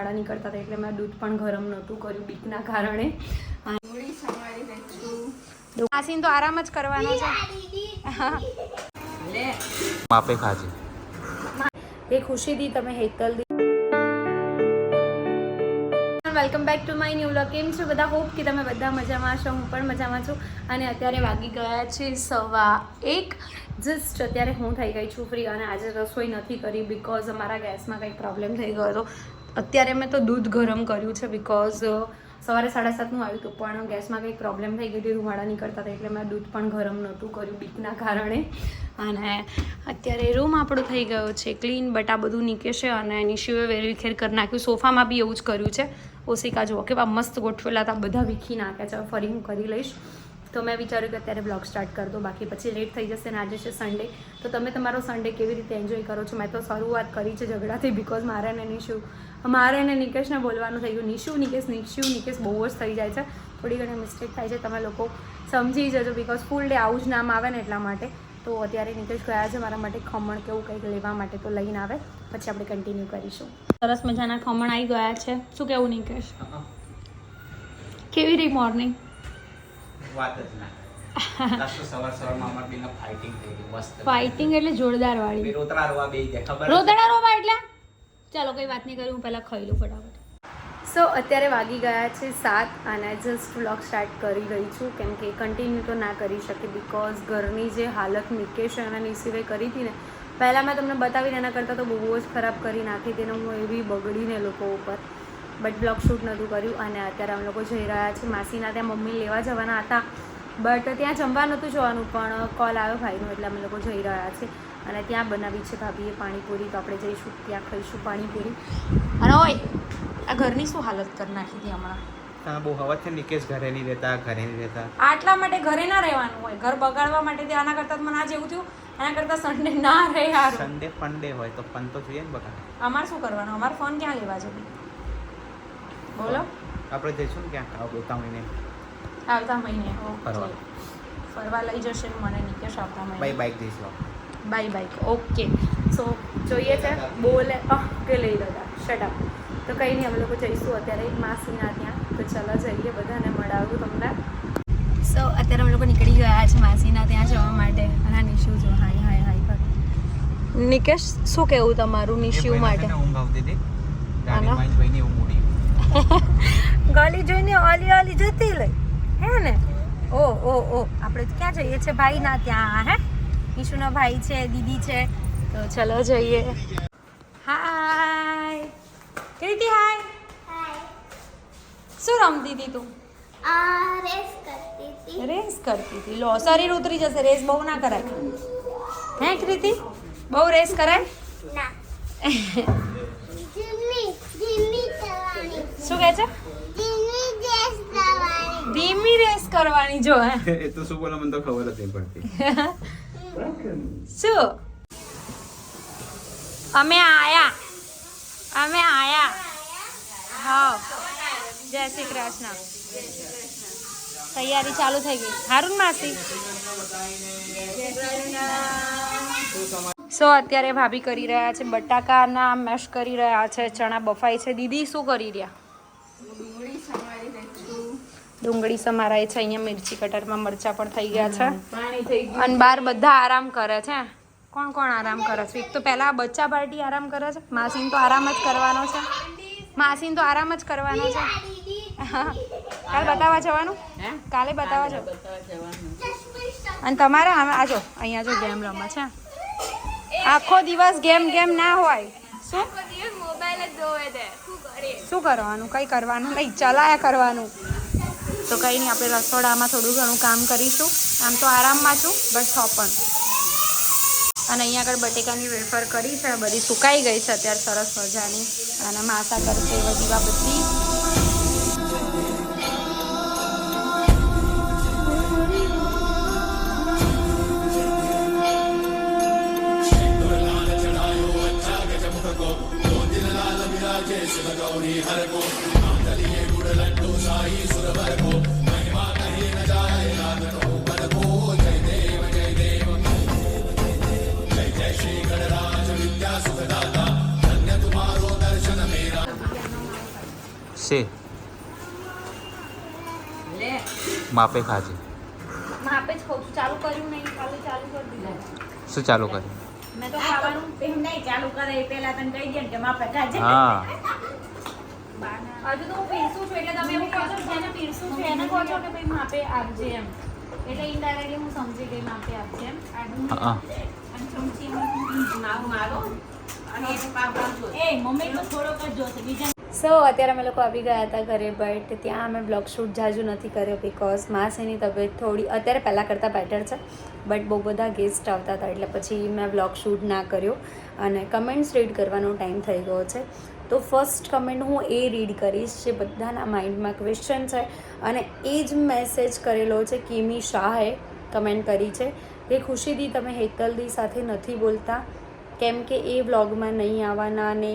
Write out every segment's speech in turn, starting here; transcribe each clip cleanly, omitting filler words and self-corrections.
વાળા નીકળતા હતા એટલે મેં દૂધ પણ ગરમ નહોતું કર્યું બીકના કારણે. માસીને તો આરામ જ કરવાનો છે. માપે ખાજે એ ખુશીથી તમે Hetal welcome back to my new vlog. કેમ છો બધા? હોપ કે તમે બધા મજામાં છો. હું પણ મજામાં છું. અને અત્યારે વાગી ગયા છે 1:15. જસ્ટ અત્યારે હું થઈ ગઈ છું ફ્રી અને આજે રસોઈ નથી કરી બિકોઝ અમારા ગેસમાં કંઈક પ્રોબ્લેમ થઈ ગયો હતો. અત્યારે મેં તો દૂધ ગરમ કર્યું છે બિકોઝ સવારે 7:30નું આવ્યું હતું પણ ગેસમાં કંઈક પ્રોબ્લેમ થઈ ગઈ હતી, રૂવાડા નીકળતા હતા એટલે મેં દૂધ પણ ગરમ નહોતું કર્યું બીકના કારણે. અને અત્યારે રૂમ આપણો થઈ ગયો છે ક્લીન, બટ આ બધું નીકળશે અને નિશીએ વેરવિખેર કરી નાખ્યું. સોફામાં બી એવું જ કર્યું છે. ઓશિકા જુઓ કેવા મસ્ત ગોઠવેલા હતા, બધા વીખી નાખ્યા છે. ફરી હું કરી લઈશ. તો મેં વિચાર્યું કે અત્યારે બ્લોગ સ્ટાર્ટ કરી દો, બાકી પછી લેટ થઈ જશે. ને આજે છે સન્ડે, તો તમે તમારો સન્ડે કેવી રીતે એન્જોય કરો છો? મેં તો શરૂઆત કરી છે ઝઘડાથી બિકોઝ મારે ને નિકેશને બોલવાનું થઈ ગયું. નિકેશ બહુ જ થઈ જાય છે. થોડી ઘણી મિસ્ટેક થાય છે, તમે લોકો સમજી જજો બિકોઝ ફૂલ ડે આવું જ નામ આવે ને એટલા માટે. તો અત્યારે નિકેશ ગયા છે મારા માટે ખમણ કેવું કંઈક લેવા માટે, તો લઈને આવે પછી આપણે કન્ટિન્યુ કરીશું. સરસ મજાના ખમણ આવી ગયા છે. શું કેવું નિકેશ? કેવી રહી મોર્નિંગ? વાત જ ના સવારમાં અમાર બેનો ફાઇટિંગ થઈ ગઈ મસ્ત. ફાઇટિંગ એટલે જોરદાર વાળી રોતડા રોવા બેઈ ગયા ખબર? રોતડા રોવા એટલે ચાલો કઈ વાત નહીં કરું, હું પહેલાં ખાઈ લઉં ફટાફટ. સો અત્યારે વાગી ગયા છે 7 અને જસ્ટ વ્લોગ સ્ટાર્ટ કરી રહી છું કેમ કે કન્ટિન્યુ તો ના કરી શકે બિકોઝ ઘરની જે હાલત નિકેશ અને નિશિવે કરી હતી ને, પહેલાં મેં તમને બતાવીને એના કરતાં તો બહુ જ ખરાબ કરી નાખી હતી ને હું એવી બગડીને લોકો ઉપર, બટ બ્લોગ શૂટ નહોતું કર્યું. અને અત્યારે અમે લોકો જઈ રહ્યા છીએ માસીના ત્યાં. મમ્મી લેવા જવાના હતા બટ ત્યાં જમવા નહોતું જવાનું પણ કોલ આવ્યો ભાઈનો એટલે અમે લોકો જઈ રહ્યા છીએ. અને ત્યાં બનાવી છે ભાભીએ પાણીપુરી, તો આપણે જઈશું ત્યાં ખાઈશું પાણીપુરી. અને ઓય આ ઘરની શું હાલત કરી નાખી હતી હમણાં? હા બહુ હવા છે. નિકેશ ઘરે નહીં રહેતા. આટલા માટે ઘરે ના રહેવાનું હોય, ઘર બગાડવા માટે. આના કરતાં મને આ જેવું થયું, આના કરતાં સન્ડે ના રહે યાર. સન્ડે ફંડે હોય તો ફન તો જોઈએ ને બકા. અમારે શું કરવાનું? અમારે ફોન ક્યાં લેવા જવું બોલો? આપણે જઈશું ને ક્યાંક આવતા મહિને ફરવા લઈ જશે મને નિકેશ આવતા મહિને. બાઈક જઈશું. Bike okay. સો જોઈએ છે બોલે કે લઈ લેતા શટ અપ. તો કંઈ નહીં, અમે લોકો જઈશું અત્યારે માસીના ત્યાં. તો ચાલો જઈએ, બધાને મળાવું તમને. સો અત્યારે અમે લોકો નીકળી ગયા છે માસીના ત્યાં જવા માટે. અને નિશુ જો હાય કર. નિકેશ શું કહેવું તમારું નિશુ માટે? ઊંઘ આવતી હતી ગાડીમાં ભાઈની ઊંઘ ઉડી. ગાલી જોઈને ઓલી જતી લઈ હે ને. ઓ આપણે ક્યાં જઈએ છે? ભાઈના ત્યાં. હે નિશુના ભાઈ છે, દીદી છે. તો ચલો જઈએ. હાય કીર્તિ. હાય. શું રમતી હતી તું? રેસ કરતી હતી. લો શરીર ઉતરી જશે. રેસ બહુ ના કરાય. હે કીર્તિ? બહુ રેસ કરાય ના. શું કહે છે? ધીમી રેસ કરવાની. જો હે એ તો શું બોલે મને તો ખબર જ નહીં પડતી. શું અમે આયા હા. જય શ્રી કૃષ્ણ. તૈયારી ચાલુ થઈ ગઈ. હારું માસી. સો અત્યારે ભાભી કરી રહ્યા છે બટાકાના મેશ કરી રહ્યા છે, ચણા બફાય છે. દીદી શું કરી રહ્યા? ડુંગળી સમારાય છે. અહીંયા મિર્ચી કટરમાં મરચાં પણ થઈ ગયા છે. અને બહાર બધા આરામ કરે છે. કોણ આરામ કરે છે? એક તો પહેલાં બચ્ચા પાર્ટી આરામ કરે છે. માસીને તો આરામ જ કરવાનો છે. કાલે બતાવવા જવાનું. કાલે બતાવવા જવાનું. અને તમારે આજો અહીંયા જો ગેમ રમે છે. આખો દિવસ ગેમ ના હોય. શું કરવાનું? કંઈ કરવાનું નહીં, ચલાયા કરવાનું. તો કંઈ નહીં, આપણે રસોડામાં થોડું ઘણું કામ કરીશું. આમ તો આરામમાં છું બટ પણ. અને અહીંયા આગળ બટેકાની વેફર કરી છે, બધી સુકાઈ ગઈ છે અત્યારે સરસ મજાની. અને માસા કરશે વજીવા બધી. છે લે માપે ખાજે. માપે જ ખાઉં છું. ચાલુ કર્યું નહીં, ખાલી ચાલુ કરી દીધા. શું ચાલુ કર્યું? મેં તો ખાવાનું નહીં ચાલુ કરે એ પહેલા તને કહી દે ને કે માપે ખાજે. હા હજુ તો હું પીરસું છું એટલે તમે એવું કહો છો જેને પીરસું છે એને કહો છો કે ભાઈ માપે આપજે એમ. એટલે ઇનડાયરેક્ટલી હું સમજી ગઈ માપે આપજે એમ. હા અને ચમચી મારો અને એ પાવ પાવજો. એ મમ્મી તો થોડોક જ જોશે બીજા સો અત્યારે અમે લોકો આવી ગયા હતા ઘરે, બટ ત્યાં અમે બ્લોગ શૂટ જાજુ નથી કર્યો બિકોઝ માસીની તબિયત થોડી અત્યારે પહેલાં કરતાં બેટર છે, બટ બહુ બધા ગેસ્ટ આવતા હતા એટલે પછી મેં બ્લોગ શૂટ ના કર્યો. અને કમેન્ટ્સ રીડ કરવાનો ટાઈમ થઈ ગયો છે, તો ફર્સ્ટ કમેન્ટ હું એ રીડ કરીશ જે બધાના માઇન્ડમાં ક્વેશ્ચન છે. અને એ જ મેસેજ કરેલો છે કિમી શાહે કમેન્ટ કરી છે કે ખુશીદી તમે હેતલદી સાથે નથી બોલતા કેમ કે એ વ્લોગમાં નહીં આવવાના ને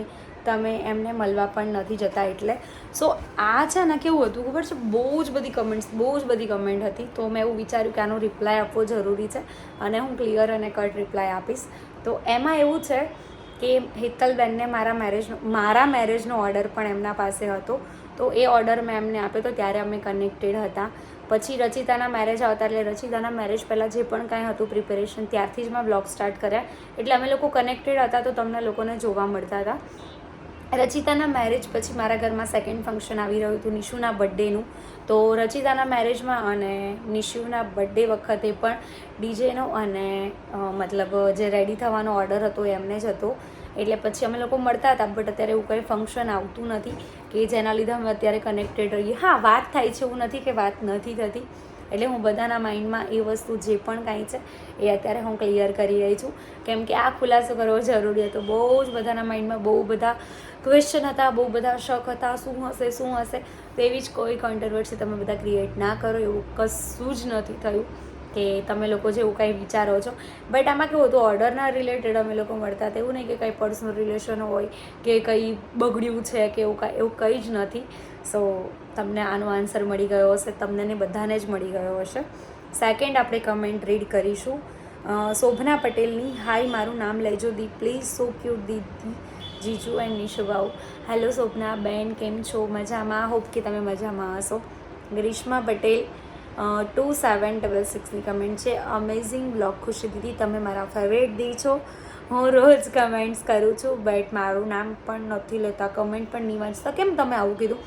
તમે એમને મળવા પણ નથી જતા એટલે. સો આ છે ને કેવું હતું ખબર છે, બહુ જ બધી કમેન્ટ હતી, તો મેં એવું વિચાર્યું કે આનો રિપ્લાય આપવો જરૂરી છે અને હું ક્લિયર અને કટ રિપ્લાય આપીશ. તો એમાં એવું છે કે હેતલબેનને મારા મેરેજનો ઓર્ડર પણ એમના પાસે હતો, તો એ ઓર્ડર મેં એમને આપ્યો તો ત્યારે અમે કનેક્ટેડ હતા. પછી રચિતાના મેરેજ આવતા એટલે રચિતાના મેરેજ પહેલાં જે પણ કાંઈ હતું પ્રિપેરેશન ત્યારથી જ મેં બ્લોગ સ્ટાર્ટ કર્યા, એટલે અમે લોકો કનેક્ટેડ હતા તો તમને લોકોને જોવા મળતા હતા. રચિતાના મેરેજ પછી મારા ઘરમાં સેકન્ડ ફંક્શન આવી રહ્યું હતું નિશુના બર્થડેનું, તો રચિતાના મેરેજમાં અને નિશુના બર્થડે વખતે પણ ડીજેનો અને મતલબ જે રેડી થવાનો ઓર્ડર હતો એમને જ હતો, એટલે પછી અમે લોકો મળતા હતા. બટ અત્યારે એવું કંઈ ફંક્શન આવતું નથી કે જેના લીધે અમે અત્યારે કનેક્ટેડ રહીએ. હા, વાત થાય છે, એવું નથી કે વાત નથી થતી, એટલે હું બધાના માઇન્ડમાં એ વસ્તુ જે પણ કાંઈ છે એ અત્યારે હું ક્લિયર કરી રહી છું, કેમ કે આ ખુલાસો કરવો જરૂરી હતો. બહુ જ બધાના માઇન્ડમાં બહુ બધા ક્વેશ્ચન હતા, બહુ બધા શક હતા, શું હશે. તો એવી જ કોઈ કોન્ટ્રોવર્સી તમે બધા ક્રિએટ ના કરો, એવું કશું જ નથી થયું કે તમે લોકો જેવું કાંઈ વિચારો છો. બટ આમાં કેવું હતું, ઓર્ડરના રિલેટેડ અમે લોકો મળતા હતા, એવું નહીં કે કંઈ પર્સનલ રિલેશન હોય કે કંઈ બગડ્યું છે કે એવું કંઈ જ નથી. સો તમને આનો આન્સર મળી ગયો હશે, તમને ને બધાને જ મળી ગયો હશે. સેકન્ડ આપણે કમેન્ટ રીડ કરીશું શોભના પટેલની. હાય, મારું નામ લેજો દી પ્લીઝ, સો ક્યુટ દીદી, જીજુ એન્ડ નિશુભાઉ. હેલો શોભના બેન, કેમ છો? મજામાં? હોપ કે તમે મજામાં હશો. ગ્રીષ્મા પટેલ 2766ની કમેન્ટ છે, અમેઝિંગ બ્લોગ ખુશી દીદી, તમે મારા ફેવરેટ દી છો. હું રોજ કમેન્ટ્સ કરું છું બટ મારું નામ પણ નથી લેતા, કમેન્ટ પણ નહીં વાંચતા. કેમ તમે આવું કીધું?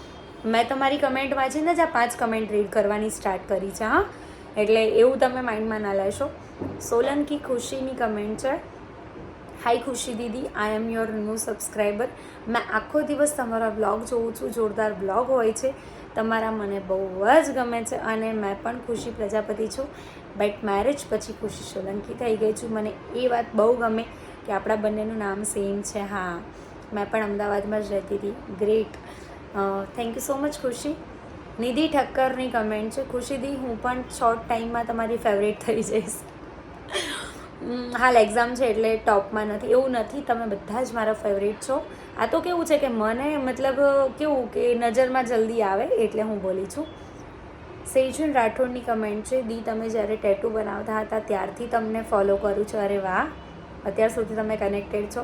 મેં તમારી કમેન્ટ વાંચીને જ આ 5 કમેન્ટ રીડ કરવાની સ્ટાર્ટ કરી છે. હા, એટલે એવું તમે માઇન્ડમાં ના લેશો. સોલંકી ખુશીની કમેન્ટ છે, હાય ખુશી દીદી, આઈ એમ યોર ન્યૂ સબસ્ક્રાઈબર. મેં આખો દિવસ તમારા બ્લોગ જોઉં છું, જોરદાર બ્લોગ હોય છે તમારા, મને બહુ જ ગમે છે. અને મેં પણ ખુશી પ્રજાપતિ છું, બટ મેરેજ પછી ખુશી સોલંકી થઈ ગઈ છું. મને એ વાત બહુ ગમે કે આપણા બંનેનું નામ સેમ છે. હા, મેં પણ અમદાવાદમાં જ રહેતી હતી. Great, thank you so much ખુશી. નિધિ ઠક્કરની કમેન્ટ છે, ખુશી દી હું પણ શોર્ટ ટાઈમમાં તમારી ફેવરેટ થઈ જઈશ. હાલ એક્ઝામ છે એટલે ટોપમાં નથી, એવું નથી, તમે બધા જ મારા ફેવરેટ છો. આ તો કેવું છે કે મને મતલબ કેવું કે નજરમાં જલ્દી આવે એટલે હું બોલી છું. સેજુન રાઠોડની કમેન્ટ છે, દી તમે જ્યારે ટેટુ બનાવતા હતા ત્યારથી તમને ફોલો કરું છું. અરે વાહ, અત્યાર સુધી તમે કનેક્ટેડ છો.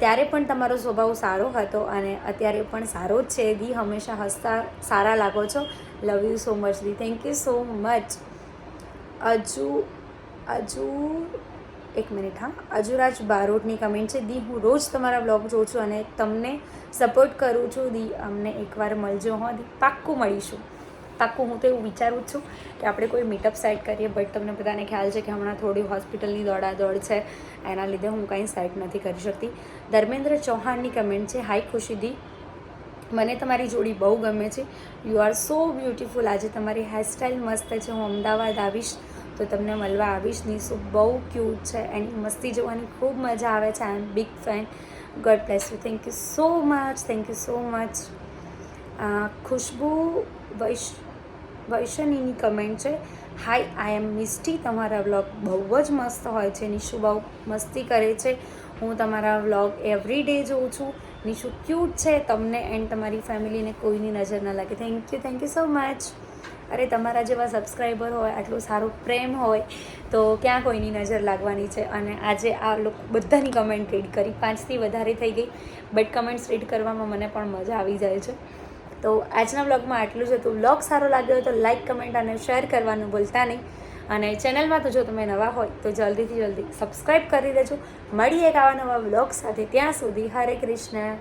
ત્યારે પણ તમારો સ્વભાવ સારો હતો અને અત્યારે પણ સારો જ છે દી, હંમેશા હસતા સારા લાગો છો. લવ યુ સો મચ દી, થેન્ક યુ સો મચ. એક મિનિટ, હા, અજુરાજ બારોટની કમેન્ટ છે, દી હું રોજ તમારા બ્લોગ જોઉં છું અને તમને સપોર્ટ કરું છું દી, અમને એકવાર મળજો. હો દી, પાક્કું મળીશું, પાક્કું. હું તો એવું વિચારું જ છું કે આપણે કોઈ મીટઅપ સેટ કરીએ, બટ તમને બધાને ખ્યાલ છે કે હમણાં થોડી હોસ્પિટલની દોડાદોડ છે, એના લીધે હું કંઈ સેટ નથી કરી શકતી. ધર્મેન્દ્ર ચૌહાણની કમેન્ટ છે, હાય ખુશી દી, મને તમારી જોડી બહુ ગમે છે, યુ આર સો બ્યુટીફુલ. આજે તમારી હેરસ્ટાઈલ મસ્ત છે, હું અમદાવાદ આવીશ તો તમને મળવા આવીશ. નિશુ બહુ ક્યુટ છે, એની મસ્તી જોવાની ખૂબ મજા આવે છે. I am big fan. God bless you, thank you so much, thank you so much. Khushbu વૈશનીની કમેન્ટ છે, હાય આઈ એમ મિસ્ટી, તમારા વ્લોગ બહુ જ મસ્ત હોય છે. નિશુ બહુ મસ્તી કરે છે, હું તમારા વ્લોગ એવરી ડે જોઉં છું. નિશુ ક્યુટ છે, તમને એન્ડ તમારી ફેમિલીને કોઈની નજર ન લાગે. Thank you so much. અરે તમારા જેવા સબસ્ક્રાઈબર હોય, આટલો સારો પ્રેમ હોય તો ક્યાં કોઈની નજર લાગવાની છે. અને આજે આ લોકો બધાની કમેન્ટ રીડ કરી, 5થી વધારે થઈ ગઈ, બટ કમેન્ટ્સ રીડ કરવામાં મને પણ મજા આવી જાય છે. તો આજના બ્લોગમાં આટલું જ હતું. બ્લોગ સારો લાગ્યો હોય તો લાઇક, કમેન્ટ અને શેર કરવાનું ભૂલતા નહીં. અને ચેનલમાં તો જો તમે નવા હોય તો જલ્દી સબસ્ક્રાઈબ કરી દેજો. મળીએ એક આવા નવા બ્લોગ સાથે. ત્યાં સુધી હરે કૃષ્ણ.